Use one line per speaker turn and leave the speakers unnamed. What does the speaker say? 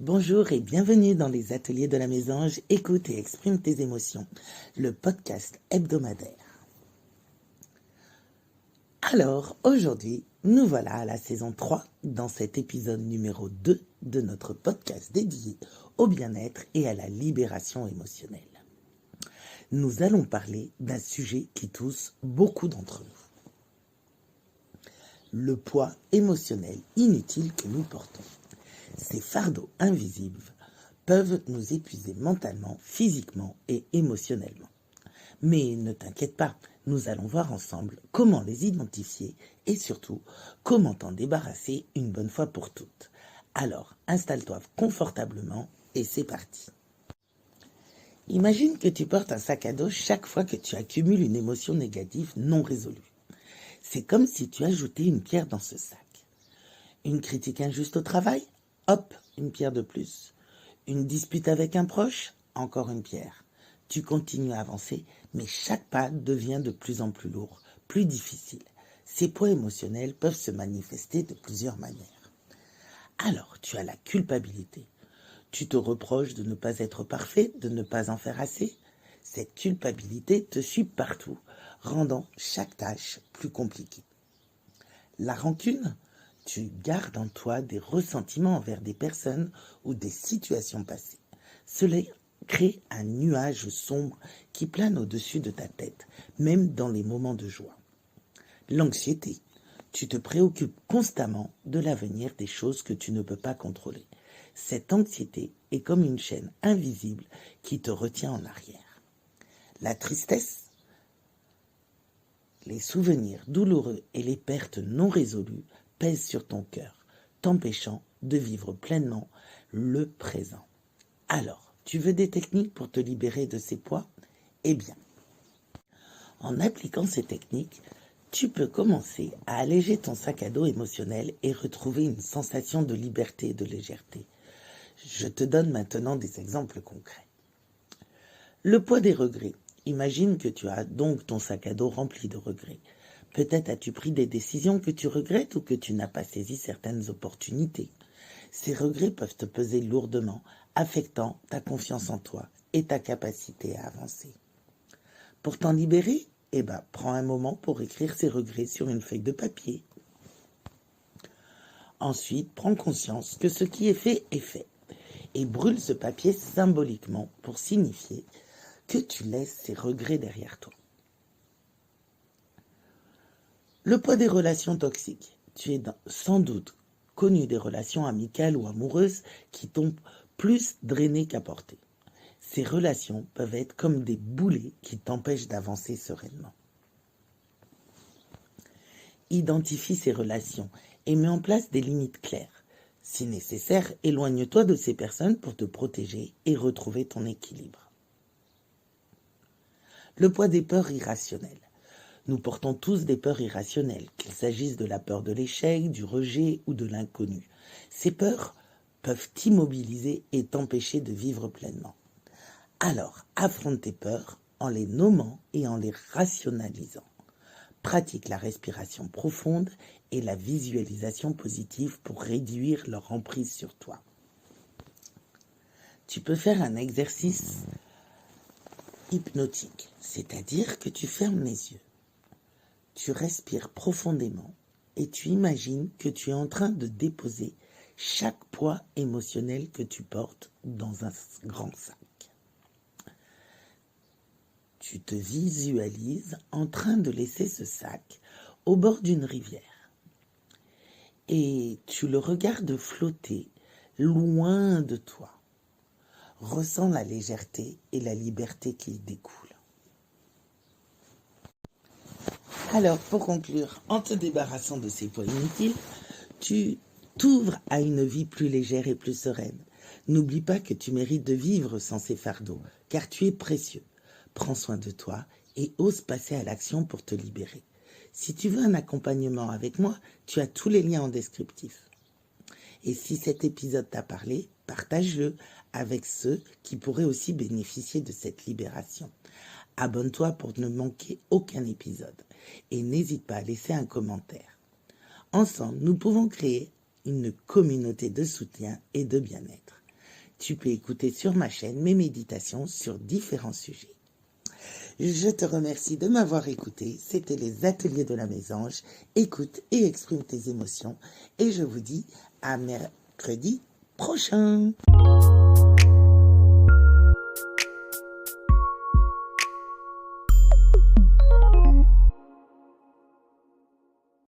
Bonjour et bienvenue dans les ateliers de la Mésange, écoute et exprime tes émotions, le podcast hebdomadaire. Alors, aujourd'hui, nous voilà à la saison 3 dans cet épisode numéro 2 de notre podcast dédié au bien-être et à la libération émotionnelle. Nous allons parler d'un sujet qui touche beaucoup d'entre nous. Le poids émotionnel inutile que nous portons. Ces fardeaux invisibles peuvent nous épuiser mentalement, physiquement et émotionnellement. Mais ne t'inquiète pas, nous allons voir ensemble comment les identifier et surtout comment t'en débarrasser une bonne fois pour toutes. Alors, installe-toi confortablement et c'est parti. Imagine que tu portes un sac à dos chaque fois que tu accumules une émotion négative non résolue. C'est comme si tu ajoutais une pierre dans ce sac. Une critique injuste au travail ? Hop, une pierre de plus. Une dispute avec un proche ? Encore une pierre. Tu continues à avancer, mais chaque pas devient de plus en plus lourd, plus difficile. Ces poids émotionnels peuvent se manifester de plusieurs manières. Alors, tu as la culpabilité. Tu te reproches de ne pas être parfait, de ne pas en faire assez. Cette culpabilité te suit partout, rendant chaque tâche plus compliquée. La rancune ? Tu gardes en toi des ressentiments envers des personnes ou des situations passées. Cela crée un nuage sombre qui plane au-dessus de ta tête, même dans les moments de joie. L'anxiété. Tu te préoccupes constamment de l'avenir des choses que tu ne peux pas contrôler. Cette anxiété est comme une chaîne invisible qui te retient en arrière. La tristesse. Les souvenirs douloureux et les pertes non résolues pèsent sur ton cœur, t'empêchant de vivre pleinement le présent. Alors, tu veux des techniques pour te libérer de ces poids ? Eh bien, en appliquant ces techniques, tu peux commencer à alléger ton sac à dos émotionnel et retrouver une sensation de liberté et de légèreté. Je te donne maintenant des exemples concrets. Le poids des regrets. Imagine que tu as donc ton sac à dos rempli de regrets. Peut-être as-tu pris des décisions que tu regrettes ou que tu n'as pas saisi certaines opportunités. Ces regrets peuvent te peser lourdement, affectant ta confiance en toi et ta capacité à avancer. Pour t'en libérer, prends un moment pour écrire ces regrets sur une feuille de papier. Ensuite, prends conscience que ce qui est fait et brûle ce papier symboliquement pour signifier que tu laisses ces regrets derrière toi. Le poids des relations toxiques. Tu es sans doute connu des relations amicales ou amoureuses qui t'ont plus drainé qu'apporté. Ces relations peuvent être comme des boulets qui t'empêchent d'avancer sereinement. Identifie ces relations et mets en place des limites claires. Si nécessaire, éloigne-toi de ces personnes pour te protéger et retrouver ton équilibre. Le poids des peurs irrationnelles. Nous portons tous des peurs irrationnelles, qu'il s'agisse de la peur de l'échec, du rejet ou de l'inconnu. Ces peurs peuvent t'immobiliser et t'empêcher de vivre pleinement. Alors, affronte tes peurs en les nommant et en les rationalisant. Pratique la respiration profonde et la visualisation positive pour réduire leur emprise sur toi. Tu peux faire un exercice hypnotique, c'est-à-dire que tu fermes les yeux. Tu respires profondément et tu imagines que tu es en train de déposer chaque poids émotionnel que tu portes dans un grand sac. Tu te visualises en train de laisser ce sac au bord d'une rivière et tu le regardes flotter loin de toi. Ressens la légèreté et la liberté qui découlent. Alors, pour conclure, en te débarrassant de ces poids inutiles, tu t'ouvres à une vie plus légère et plus sereine. N'oublie pas que tu mérites de vivre sans ces fardeaux, car tu es précieux. Prends soin de toi et ose passer à l'action pour te libérer. Si tu veux un accompagnement avec moi, tu as tous les liens en descriptif. Et si cet épisode t'a parlé, partage-le avec ceux qui pourraient aussi bénéficier de cette libération. Abonne-toi pour ne manquer aucun épisode et n'hésite pas à laisser un commentaire. Ensemble, nous pouvons créer une communauté de soutien et de bien-être. tu peux écouter sur ma chaîne mes méditations sur différents sujets. Je te remercie de m'avoir écouté. C'était les ateliers de la Mésange. Écoute et exprime tes émotions. Et je vous dis à mercredi prochain.